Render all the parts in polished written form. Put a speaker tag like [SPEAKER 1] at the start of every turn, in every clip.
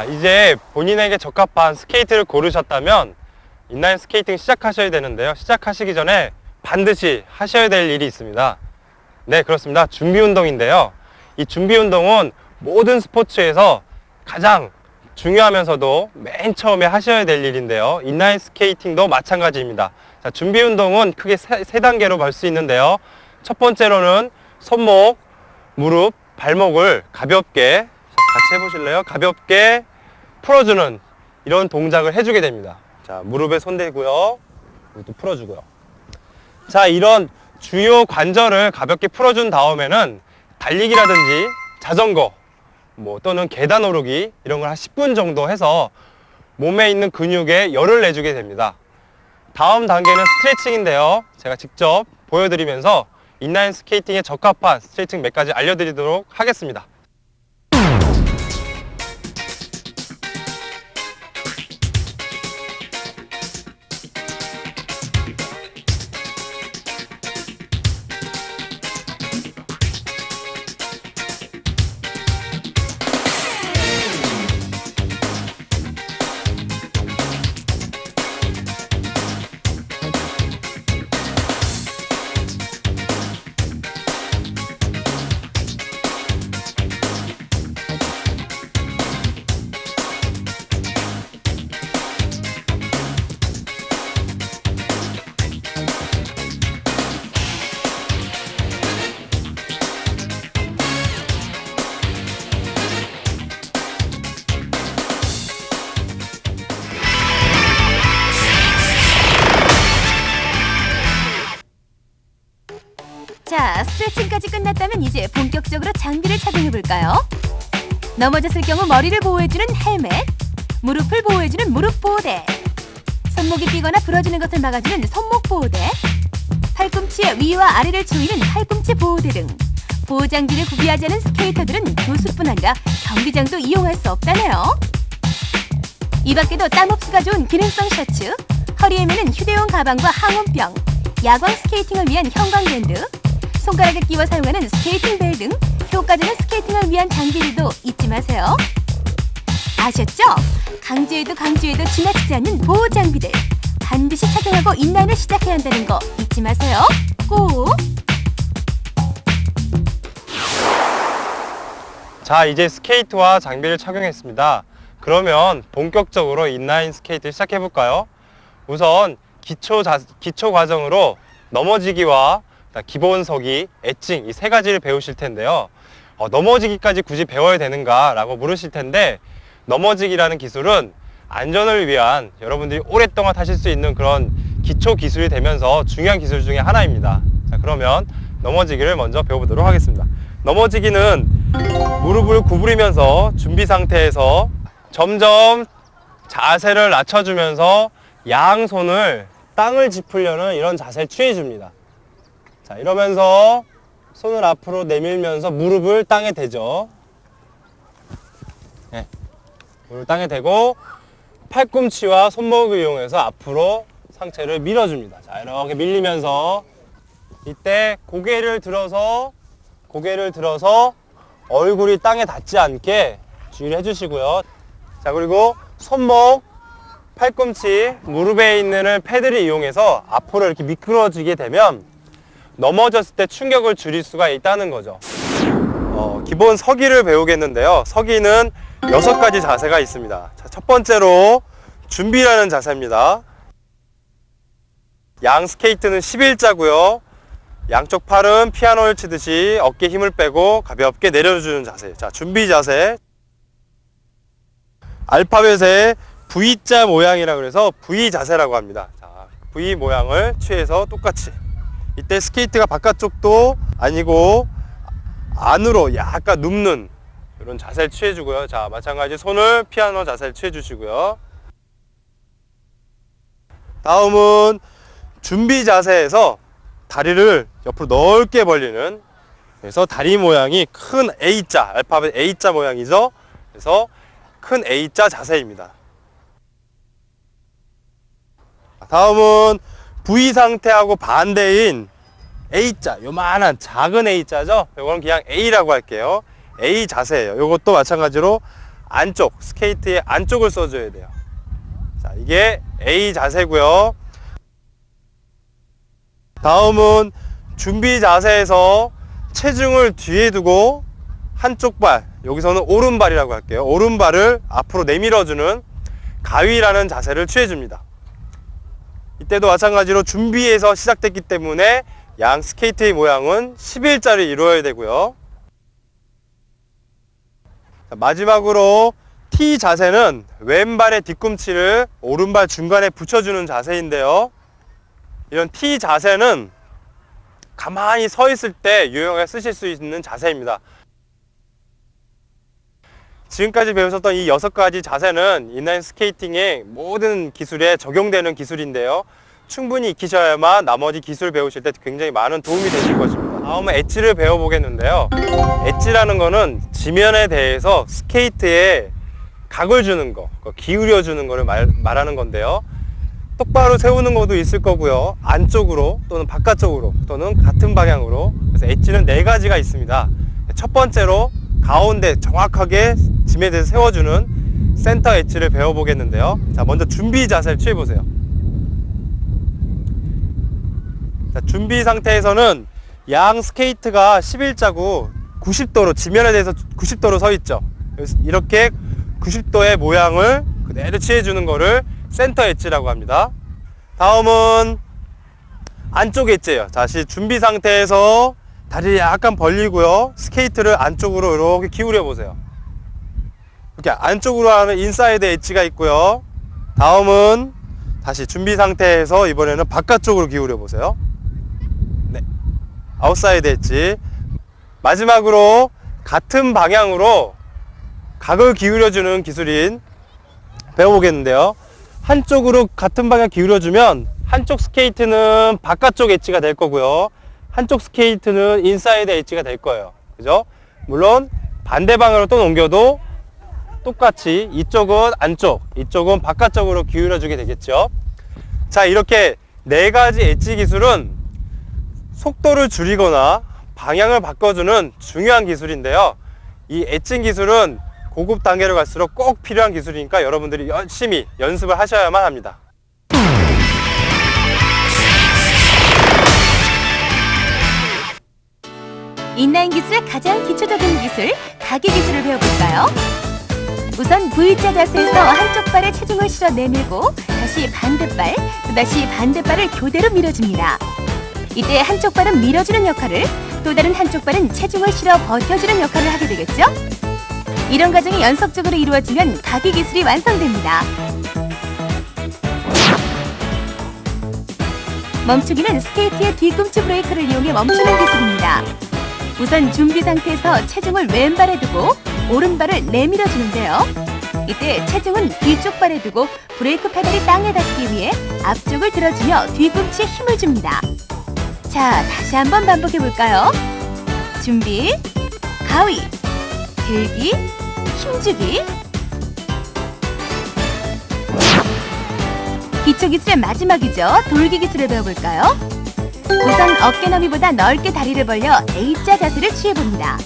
[SPEAKER 1] 자, 이제 본인에게 적합한 스케이트를 고르셨다면 인라인 스케이팅 시작하셔야 되는데요. 시작하시기 전에 반드시 하셔야 될 일이 있습니다. 네, 그렇습니다. 준비 운동인데요. 이 준비 운동은 모든 스포츠에서 가장 중요하면서도 맨 처음에 하셔야 될 일인데요. 인라인 스케이팅도 마찬가지입니다. 자, 준비 운동은 크게 세 단계로 볼 수 있는데요. 첫 번째로는 손목, 무릎, 발목을 가볍게 같이 해보실래요? 가볍게 풀어주는 이런 동작을 해주게 됩니다. 자, 무릎에 손 대고요. 이것도 풀어주고요. 자, 이런 주요 관절을 가볍게 풀어준 다음에는 달리기라든지 자전거, 또는 계단 오르기 이런 걸 한 10분 정도 해서 몸에 있는 근육에 열을 내주게 됩니다. 다음 단계는 스트레칭인데요. 제가 직접 보여드리면서 인라인 스케이팅에 적합한 스트레칭 몇 가지 알려드리도록 하겠습니다.
[SPEAKER 2] 자, 스트레칭까지 끝났다면 이제 본격적으로 장비를 착용해볼까요? 넘어졌을 경우 머리를 보호해주는 헬멧, 무릎을 보호해주는 무릎 보호대, 손목이 뛰거나 부러지는 것을 막아주는 손목 보호대, 팔꿈치의 위와 아래를 조이는 팔꿈치 보호대 등 보호장비를 구비하지 않은 스케이터들은 교수뿐 아니라 경기장도 이용할 수 없다네요. 이 밖에도 땀 흡수가 좋은 기능성 셔츠, 허리에 매는 휴대용 가방과 항온병, 야광 스케이팅을 위한 형광밴드, 손가락에 끼워 사용하는 스케이팅 벨 등 효과적인 스케이팅을 위한 장비들도 잊지 마세요. 아셨죠? 강조해도 지나치지 않는 보호 장비들 반드시 착용하고 인라인을 시작해야 한다는 거 잊지 마세요. 꼭!
[SPEAKER 1] 자, 이제 스케이트와 장비를 착용했습니다. 그러면 본격적으로 인라인 스케이트를 시작해볼까요? 우선 기초 과정으로 넘어지기와 기본 서기, 엣징 이 세 가지를 배우실 텐데요. 넘어지기까지 굳이 배워야 되는가 라고 물으실 텐데, 넘어지기라는 기술은 안전을 위한 여러분들이 오랫동안 하실 수 있는 그런 기초 기술이 되면서 중요한 기술 중에 하나입니다. 자, 그러면 넘어지기를 먼저 배워보도록 하겠습니다. 넘어지기는 무릎을 구부리면서 준비 상태에서 점점 자세를 낮춰주면서 양손을 땅을 짚으려는 이런 자세를 취해줍니다. 자, 이러면서 손을 앞으로 내밀면서 무릎을 땅에 대죠. 네. 무릎을 땅에 대고 팔꿈치와 손목을 이용해서 앞으로 상체를 밀어줍니다. 자, 이렇게 밀리면서 이때 고개를 들어서 얼굴이 땅에 닿지 않게 주의를 해주시고요. 자, 그리고 손목, 팔꿈치, 무릎에 있는 패드를 이용해서 앞으로 이렇게 미끄러지게 되면 넘어졌을 때 충격을 줄일 수가 있다는 거죠. 기본 서기를 배우겠는데요. 서기는 6가지 자세가 있습니다. 자, 첫 번째로 준비라는 자세입니다. 양 스케이트는 11자고요. 양쪽 팔은 피아노를 치듯이 어깨에 힘을 빼고 가볍게 내려주는 자세. 자, 준비 자세. 알파벳의 V자 모양이라 그래서 V 자세라고 합니다. 자, V 모양을 취해서 똑같이. 이때 스케이트가 바깥쪽도 아니고 안으로 약간 눕는 이런 자세를 취해주고요. 자, 마찬가지 손을 피아노 자세를 취해주시고요. 다음은 준비 자세에서 다리를 옆으로 넓게 벌리는, 그래서 다리 모양이 큰 A자, 알파벳 A자 모양이죠. 그래서 큰 A자 자세입니다. 다음은 V 상태하고 반대인 A자, 요만한 작은 A자죠. 요건 그냥 A라고 할게요. A 자세예요. 요것도 마찬가지로 안쪽, 스케이트의 안쪽을 써줘야 돼요. 자, 이게 A 자세고요. 다음은 준비 자세에서 체중을 뒤에 두고 한쪽 발, 여기서는 오른발이라고 할게요. 오른발을 앞으로 내밀어주는 가위라는 자세를 취해줍니다. 이때도 마찬가지로 준비에서 시작됐기 때문에 양 스케이트의 모양은 11자를 이루어야 되고요. 자, 마지막으로 T 자세는 왼발의 뒤꿈치를 오른발 중간에 붙여주는 자세인데요. 이런 T 자세는 가만히 서 있을 때 유용하게 쓰실 수 있는 자세입니다. 지금까지 배우셨던 이 6가지 자세는 인라인 스케이팅의 모든 기술에 적용되는 기술인데요. 충분히 익히셔야만 나머지 기술 배우실 때 굉장히 많은 도움이 되실 것입니다. 다음은 엣지를 배워보겠는데요. 엣지라는 거는 지면에 대해서 스케이트에 각을 주는 거, 기울여 주는 거를 말하는 건데요. 똑바로 세우는 것도 있을 거고요. 안쪽으로 또는 바깥쪽으로 또는 같은 방향으로. 그래서 엣지는 4가지가 있습니다. 첫 번째로 가운데 정확하게 짐에 대해서 세워주는 센터 엣지를 배워보겠는데요. 자, 먼저 준비 자세를 취해보세요. 자, 준비 상태에서는 양 스케이트가 11자고 90도로, 지면에 대해서 90도로 서 있죠. 그래서 이렇게 90도의 모양을 그대로 취해주는 거를 센터 엣지라고 합니다. 다음은 안쪽 엣지예요. 다시 준비 상태에서 다리를 약간 벌리고요. 스케이트를 안쪽으로 이렇게 기울여 보세요. 이렇게 안쪽으로 하는 인사이드 엣지가 있고요. 다음은 다시 준비 상태에서 이번에는 바깥쪽으로 기울여 보세요. 네, 아웃사이드 엣지. 마지막으로 같은 방향으로 각을 기울여주는 기술인 배워보겠는데요. 한쪽으로 같은 방향 기울여주면 한쪽 스케이트는 바깥쪽 엣지가 될 거고요. 한쪽 스케이트는 인사이드 엣지가 될 거예요. 그죠? 물론 반대 방향으로 또 넘겨도 똑같이 이쪽은 안쪽, 이쪽은 바깥쪽으로 기울여주게 되겠죠. 자, 이렇게 4가지 엣지 기술은 속도를 줄이거나 방향을 바꿔주는 중요한 기술인데요. 이 엣지 기술은 고급 단계로 갈수록 꼭 필요한 기술이니까 여러분들이 열심히 연습을 하셔야만 합니다.
[SPEAKER 2] 인라인 기술의 가장 기초적인 기술, 가기 기술을 배워볼까요? 우선 V자 자세에서 한쪽 발에 체중을 실어 내밀고 다시 반대발, 또다시 반대발을 교대로 밀어줍니다. 이때 한쪽 발은 밀어주는 역할을, 또 다른 한쪽 발은 체중을 실어 버텨주는 역할을 하게 되겠죠? 이런 과정이 연속적으로 이루어지면 가기 기술이 완성됩니다. 멈추기는 스케이트의 뒤꿈치 브레이크를 이용해 멈추는 기술입니다. 우선 준비 상태에서 체중을 왼발에 두고 오른발을 내밀어 주는데요. 이때 체중은 뒤쪽 발에 두고 브레이크 페달이 땅에 닿기 위해 앞쪽을 들어주며 뒤꿈치에 힘을 줍니다. 자, 다시 한번 반복해 볼까요? 준비, 가위, 들기, 힘주기. 기초 기술의 마지막이죠. 돌기 기술을 배워볼까요? 우선 어깨 너비보다 넓게 다리를 벌려 A자 자세를 취해봅니다.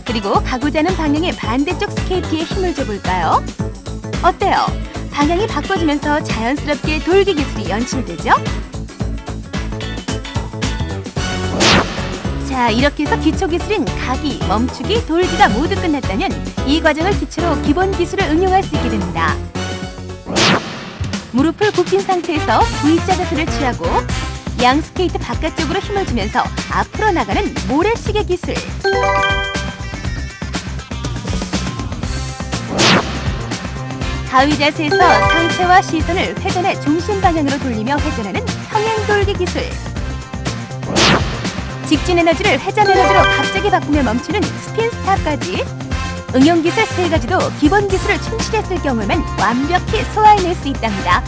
[SPEAKER 2] 그리고 가고자 하는 방향의 반대쪽 스케이트에 힘을 줘볼까요? 어때요? 방향이 바꿔지면서 자연스럽게 돌기 기술이 연출되죠? 자, 이렇게 해서 기초 기술인 가기, 멈추기, 돌기가 모두 끝났다면 이 과정을 기초로 기본 기술을 응용할 수 있게 됩니다. 무릎을 굽힌 상태에서 V자 자세를 취하고 양 스케이트 바깥쪽으로 힘을 주면서 앞으로 나가는 모래시계 기술. 가위 자세에서 상체와 시선을 회전의 중심 방향으로 돌리며 회전하는 평행 돌기 기술. 직진 에너지를 회전 에너지로 갑자기 바꾸며 멈추는 스핀 스탑까지. 응용 기술 3가지도 기본 기술을 충실히 했을 경우에만 완벽히 소화해낼 수 있답니다.